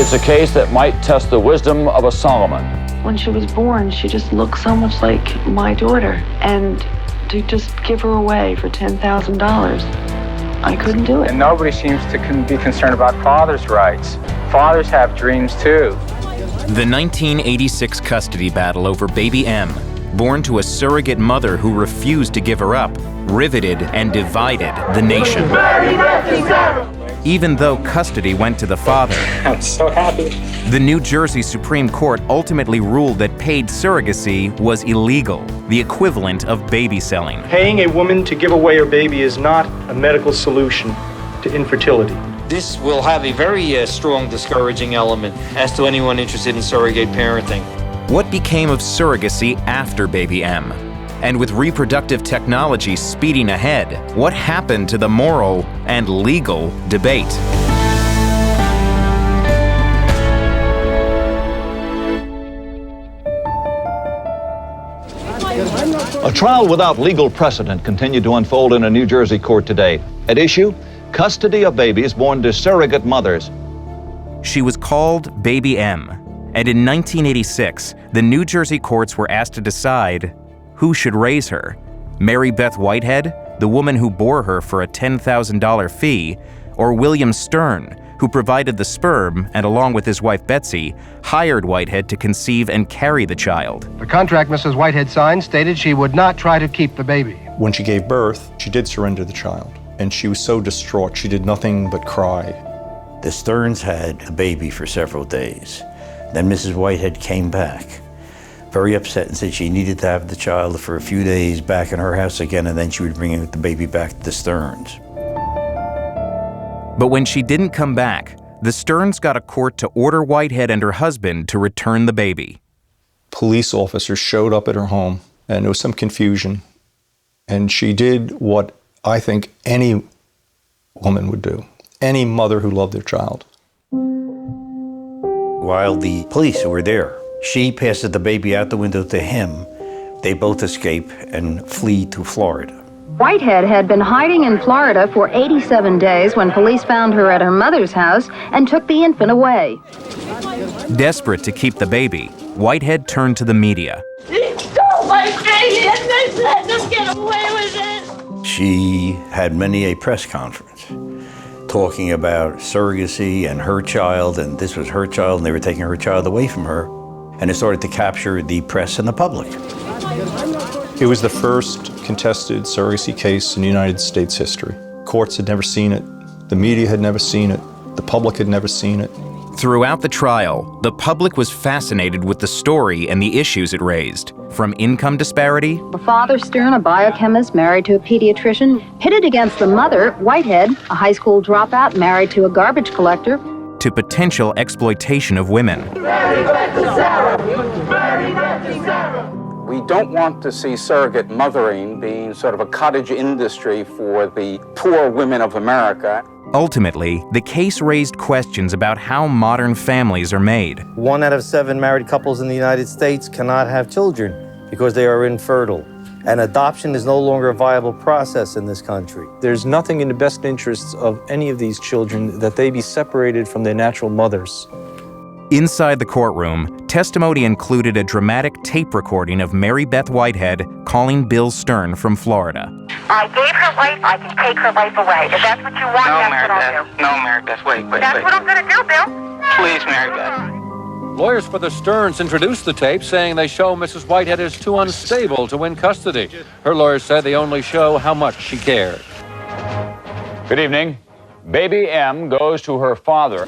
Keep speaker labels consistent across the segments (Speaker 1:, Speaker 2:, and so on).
Speaker 1: It's a case that might test the wisdom of a Solomon.
Speaker 2: When she was born, she just looked so much like my daughter. And to just give her away for $10,000, I couldn't do it.
Speaker 3: And nobody seems to be concerned about fathers' rights. Fathers have dreams too.
Speaker 4: The 1986 custody battle over baby M, born to a surrogate mother who refused to give her up, riveted and divided the nation. Even though custody went to the father,
Speaker 3: I'm so happy.
Speaker 4: the New Jersey Supreme Court ultimately ruled that paid surrogacy was illegal, the equivalent of baby selling.
Speaker 5: Paying a woman to give away her baby is not a medical solution to infertility.
Speaker 6: This will have a very strong discouraging element as to anyone interested in surrogate parenting.
Speaker 4: What became of surrogacy after baby M? And with reproductive technology speeding ahead, what happened to the moral and legal debate?
Speaker 1: A trial without legal precedent continued to unfold in a New Jersey court today. At issue, custody of babies born to surrogate mothers.
Speaker 4: She was called Baby M, and in 1986, the New Jersey courts were asked to decide who should raise her. Mary Beth Whitehead, the woman who bore her for a $10,000 fee, or William Stern, who provided the sperm and, along with his wife Betsy, hired Whitehead to conceive and carry the child.
Speaker 7: The contract Mrs. Whitehead signed stated she would not try to keep the baby.
Speaker 8: When she gave birth, she did surrender the child, and she was so distraught, she did nothing but cry.
Speaker 9: The Sterns had a baby for several days. Then Mrs. Whitehead came back, very upset, and said she needed to have the child for a few days back in her house again, and then she would bring the baby back to the Sterns.
Speaker 4: But when she didn't come back, the Sterns got a court to order Whitehead and her husband to return the baby.
Speaker 8: Police officers showed up at her home, and there was some confusion, and she did what I think any woman would do, any mother who loved their child.
Speaker 9: While the police were there, she passes the baby out the window to him. They both escape and flee to Florida.
Speaker 10: Whitehead had been hiding in Florida for 87 days when police found her at her mother's house and took the infant away.
Speaker 4: Desperate to keep the baby, Whitehead turned to the media.
Speaker 11: He stole my baby and they let them get away with it.
Speaker 9: She had many a press conference talking about surrogacy and her child, and this was her child, and they were taking her child away from her. And it started to capture the press and the public.
Speaker 8: It was the first contested surrogacy case in United States history. Courts had never seen it, the media had never seen it, the public had never seen it.
Speaker 4: Throughout the trial, the public was fascinated with the story and the issues it raised, from income disparity.
Speaker 10: The father, Stern, a biochemist married to a pediatrician, pitted against the mother, Whitehead, a high school dropout married to a garbage collector,
Speaker 4: to potential exploitation of women.
Speaker 3: We don't want to see surrogate mothering being sort of a cottage industry for the poor women of America.
Speaker 4: Ultimately, the case raised questions about how modern families are made.
Speaker 6: 1 out of 7 married couples in the United States cannot have children because they are infertile. And adoption is no longer a viable process in this country.
Speaker 8: There's nothing in the best interests of any of these children that they be separated from their natural mothers.
Speaker 4: Inside the courtroom, testimony included a dramatic tape recording of Mary Beth Whitehead calling Bill Stern from Florida.
Speaker 11: I gave her life, I can take her life away. If that's what you want, that's what I'll do.
Speaker 3: No, Mary Beth, wait.
Speaker 11: That's what I'm going to do, Bill.
Speaker 3: Please, Mary Beth.
Speaker 12: Lawyers for the Sterns introduced the tape, saying they show Mrs. Whitehead is too unstable to win custody. Her lawyers said they only show how much she cared.
Speaker 1: Good evening. Baby M goes to her father.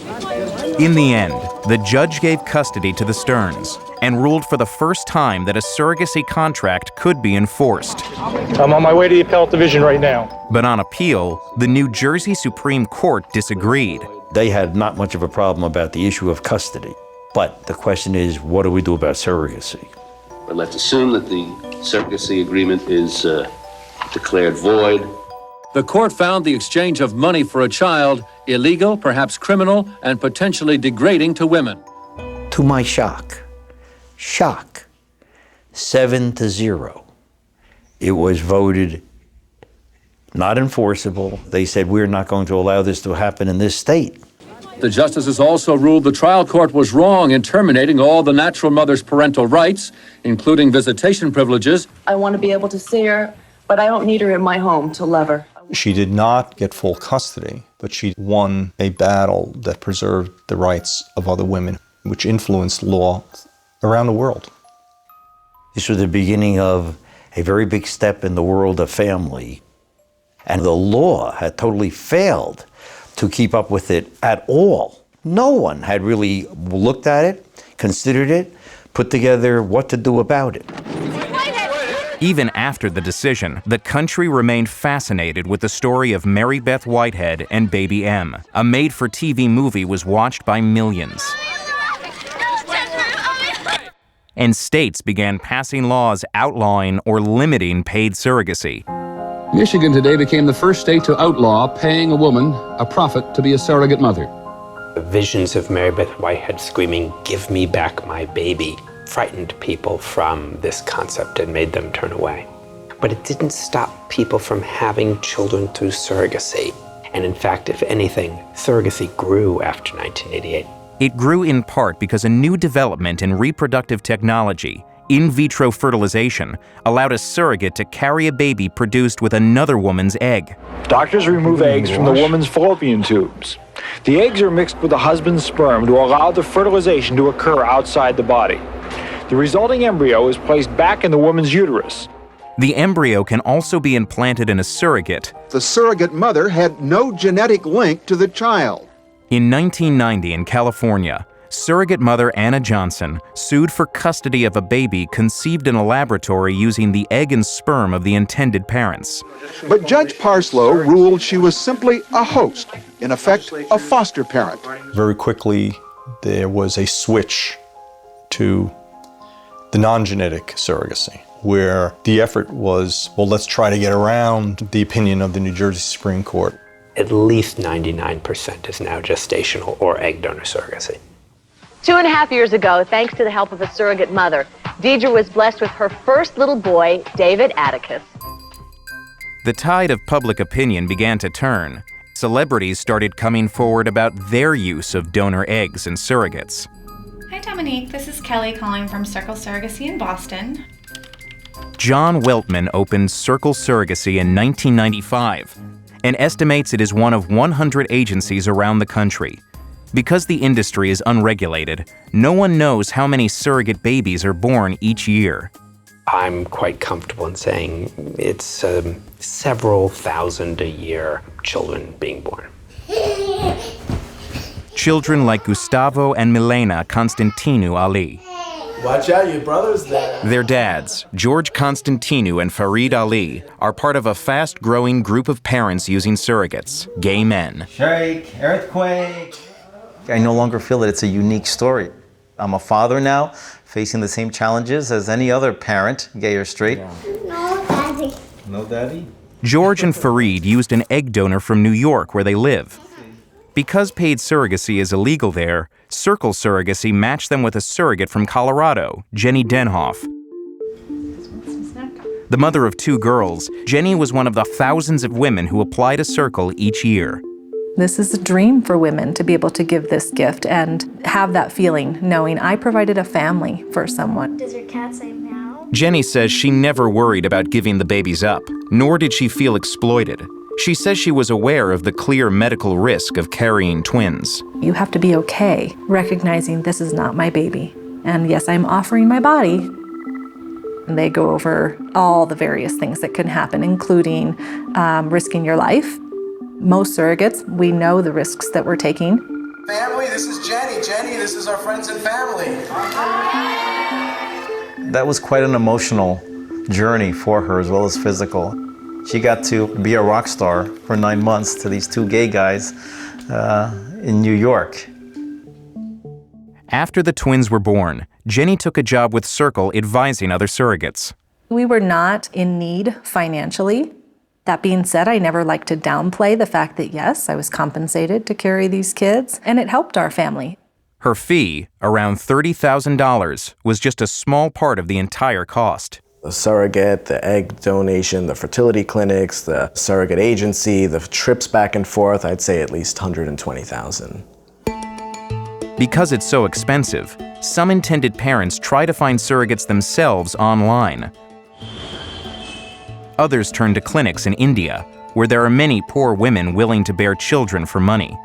Speaker 4: In the end, the judge gave custody to the Sterns and ruled for the first time that a surrogacy contract could be enforced.
Speaker 5: I'm on my way to the appellate division right now.
Speaker 4: But on appeal, the New Jersey Supreme Court disagreed.
Speaker 9: They had not much of a problem about the issue of custody. But the question is, what do we do about surrogacy?
Speaker 13: But let's assume that the surrogacy agreement is declared void.
Speaker 12: The court found the exchange of money for a child illegal, perhaps criminal, and potentially degrading to women.
Speaker 9: To my shock, 7-0. It was voted not enforceable. They said, we're not going to allow this to happen in this state.
Speaker 12: The justices also ruled the trial court was wrong in terminating all the natural mother's parental rights, including visitation privileges.
Speaker 2: I want to be able to see her, but I don't need her in my home to love her.
Speaker 8: She did not get full custody, but she won a battle that preserved the rights of other women, which influenced law around the world.
Speaker 9: This was the beginning of a very big step in the world of family. And the law had totally failed to keep up with it at all. No one had really looked at it, considered it, put together what to do about it.
Speaker 4: Even after the decision, the country remained fascinated with the story of Mary Beth Whitehead and Baby M. A made-for-TV movie was watched by millions. And states began passing laws outlawing or limiting paid surrogacy.
Speaker 14: Michigan today became the first state to outlaw paying a woman a profit to be a surrogate mother.
Speaker 15: The visions of Mary Beth Whitehead screaming, "Give me back my baby," frightened people from this concept and made them turn away. But it didn't stop people from having children through surrogacy. And in fact, if anything, surrogacy grew after 1988.
Speaker 4: It grew in part because a new development in reproductive technology, in vitro fertilization, allowed a surrogate to carry a baby produced with another woman's egg.
Speaker 5: Doctors remove eggs from the woman's fallopian tubes. The eggs are mixed with the husband's sperm to allow the fertilization to occur outside the body. The resulting embryo is placed back in the woman's uterus.
Speaker 4: The embryo can also be implanted in a surrogate.
Speaker 16: The surrogate mother had no genetic link to the child.
Speaker 4: In 1990 in California, surrogate mother Anna Johnson sued for custody of a baby conceived in a laboratory using the egg and sperm of the intended parents.
Speaker 16: But Judge Parslow ruled she was simply a host, in effect, a foster parent.
Speaker 8: Very quickly, there was a switch to the non-genetic surrogacy, where the effort was, well, let's try to get around the opinion of the New Jersey Supreme Court.
Speaker 15: At least 99% is now gestational or egg donor surrogacy.
Speaker 17: 2.5 years ago, thanks to the help of a surrogate mother, Deidre was blessed with her first little boy, David Atticus.
Speaker 4: The tide of public opinion began to turn. Celebrities started coming forward about their use of donor eggs and surrogates.
Speaker 18: Hi Dominique, this is Kelly calling from Circle Surrogacy in Boston.
Speaker 4: John Weltman opened Circle Surrogacy in 1995 and estimates it is one of 100 agencies around the country. Because the industry is unregulated, no one knows how many surrogate babies are born each year.
Speaker 15: I'm quite comfortable in saying it's several thousand a year children being born.
Speaker 4: Children like Gustavo and Milena Constantinou Ali.
Speaker 19: Watch out, your brother's there.
Speaker 4: Their dads, George Constantinou and Farid Ali, are part of a fast-growing group of parents using surrogates, gay men.
Speaker 6: Shake, earthquake. I no longer feel that it's a unique story. I'm a father now, facing the same challenges as any other parent, gay or straight.
Speaker 19: No, Daddy.
Speaker 6: No, Daddy?
Speaker 4: George and Farid used an egg donor from New York where they live. Because paid surrogacy is illegal there, Circle Surrogacy matched them with a surrogate from Colorado, Jenny Denhoff. The mother of 2 girls, Jenny was one of the thousands of women who apply to Circle each year.
Speaker 20: This is a dream for women to be able to give this gift and have that feeling, knowing I provided a family for someone.
Speaker 19: Does your cat say meow?
Speaker 4: Jenny says she never worried about giving the babies up, nor did she feel exploited. She says she was aware of the clear medical risk of carrying twins.
Speaker 20: You have to be okay recognizing this is not my baby. And yes, I'm offering my body. And they go over all the various things that can happen, including risking your life. Most surrogates, we know the risks that we're taking.
Speaker 19: Family, this is Jenny. Jenny, this is our friends and family.
Speaker 6: That was quite an emotional journey for her as well as physical. She got to be a rock star for 9 months to these 2 gay guys in New York.
Speaker 4: After the twins were born, Jenny took a job with Circle advising other surrogates.
Speaker 20: We were not in need financially. That being said, I never like to downplay the fact that, yes, I was compensated to carry these kids, and it helped our family.
Speaker 4: Her fee, around $30,000, was just a small part of the entire cost.
Speaker 21: The surrogate, the egg donation, the fertility clinics, the surrogate agency, the trips back and forth, I'd say at least $120,000.
Speaker 4: Because it's so expensive, some intended parents try to find surrogates themselves online. Others turn to clinics in India, where there are many poor women willing to bear children for money.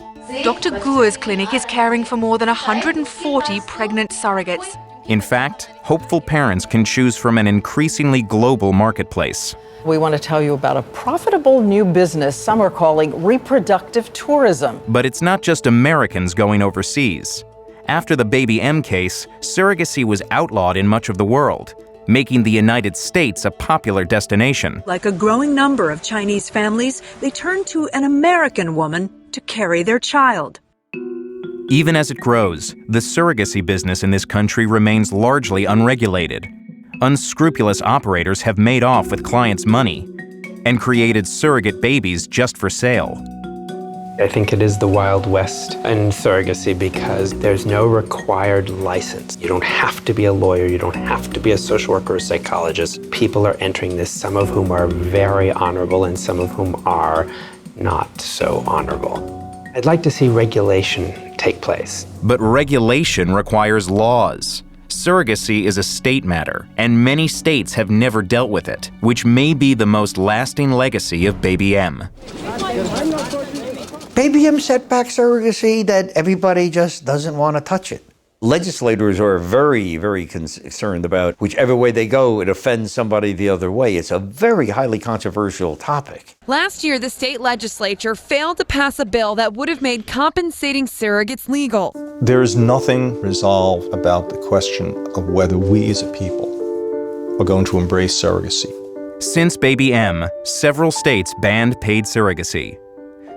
Speaker 7: Dr. Gua's clinic is caring for more than 140 pregnant surrogates.
Speaker 4: In fact, hopeful parents can choose from an increasingly global marketplace.
Speaker 22: We want to tell you about a profitable new business some are calling reproductive tourism.
Speaker 4: But it's not just Americans going overseas. After the Baby M case, surrogacy was outlawed in much of the world, making the United States a popular destination.
Speaker 23: Like a growing number of Chinese families, they turn to an American woman to carry their child.
Speaker 4: Even as it grows, the surrogacy business in this country remains largely unregulated. Unscrupulous operators have made off with clients' money and created surrogate babies just for sale.
Speaker 15: I think it is the Wild West in surrogacy because there's no required license. You don't have to be a lawyer, you don't have to be a social worker or psychologist. People are entering this, some of whom are very honorable and some of whom are not so honorable. I'd like to see regulation take place.
Speaker 4: But regulation requires laws. Surrogacy is a state matter, and many states have never dealt with it, which may be the most lasting legacy of Baby M.
Speaker 9: Baby M set back surrogacy that everybody just doesn't want to touch it. Legislators are very, very concerned about whichever way they go, it offends somebody the other way. It's a very highly controversial topic.
Speaker 7: Last year, the state legislature failed to pass a bill that would have made compensating surrogates legal.
Speaker 8: There is nothing resolved about the question of whether we as a people are going to embrace surrogacy.
Speaker 4: Since Baby M, several states banned paid surrogacy.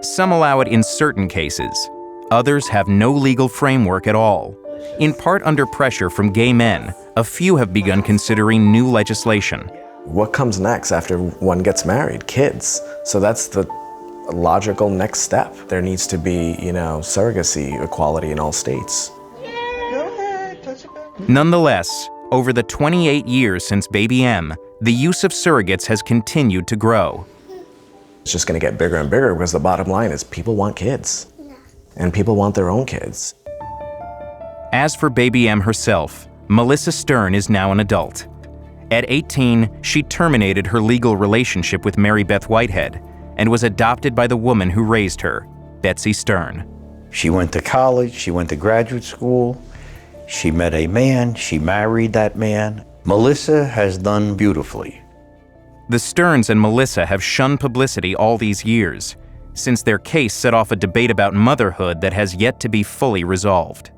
Speaker 4: Some allow it in certain cases. Others have no legal framework at all. In part under pressure from gay men, a few have begun considering new legislation.
Speaker 21: What comes next after one gets married? Kids. So that's the logical next step. There needs to be, surrogacy equality in all states.
Speaker 4: Nonetheless, over the 28 years since Baby M, the use of surrogates has continued to grow.
Speaker 21: It's just going to get bigger and bigger because the bottom line is people want kids. And people want their own kids.
Speaker 4: As for Baby M herself, Melissa Stern is now an adult. At 18, she terminated her legal relationship with Mary Beth Whitehead and was adopted by the woman who raised her, Betsy Stern.
Speaker 9: She went to college, she went to graduate school, she met a man, she married that man. Melissa has done beautifully.
Speaker 4: The Sterns and Melissa have shunned publicity all these years, since their case set off a debate about motherhood that has yet to be fully resolved.